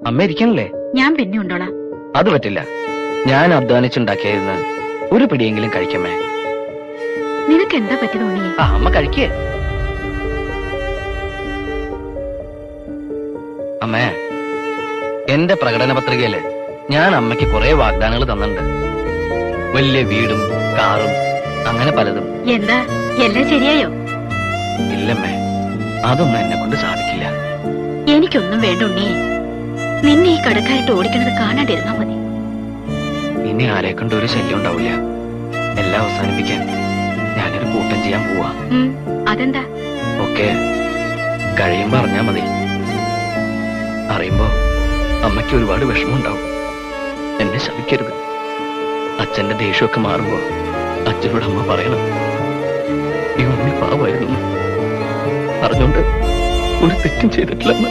അമ്മ ഇരിക്കണല്ലേ? ഞാൻ പിന്നെ ഉണ്ടോളാം. അത് പറ്റില്ല. ഞാൻ അധ്വാനിച്ചുണ്ടാക്കിയായിരുന്നു ഒരു പിടിയെങ്കിലും കഴിക്കമ്മേ. നിനക്ക് എന്താ പറ്റിയത് ഉണ്ണിയെ? അമ്മ കഴിക്കേ. അമ്മേ, എന്റെ പ്രകടന പത്രികയില് ഞാൻ അമ്മയ്ക്ക് കുറെ വാഗ്ദാനങ്ങൾ തന്നിട്ടുണ്ട്. വലിയ വീടും കാറും അങ്ങനെ പലതും. എന്താ എല്ലാം ശരിയായോ? ഇല്ലമ്മേ, അതൊന്നും എന്നെ കൊണ്ട് സാധിക്കില്ല. എനിക്കൊന്നും വേണ്ട ഉണ്ണിയെ. നിന്നെ ഈ കടക്കായിട്ട് ഓടിക്കുന്നത് കാണാണ്ടിരുന്നാ മതി. ഇനി ആരെ കൊണ്ട് ഒരു ശല്യം ഉണ്ടാവില്ല. എല്ലാം അവസാനിപ്പിക്കാൻ ഞാനൊരു കൂട്ടം ചെയ്യാൻ പോവാ. അതെന്താ? ഒക്കെ കഴിയുമ്പോ അറിഞ്ഞാ മതി. അറിയുമ്പോ അമ്മയ്ക്ക് ഒരുപാട് വിഷമമുണ്ടാവും. എന്നെ ശപിക്കരുത്. അച്ഛന്റെ ദേഷ്യമൊക്കെ മാറുമ്പോ അച്ഛനോട് അമ്മ പറയണം, ഈ ഉണ്ണി പാവമായിരുന്നു, പറഞ്ഞോണ്ട് ഒരു തെറ്റും ചെയ്തിട്ടില്ലെന്ന്.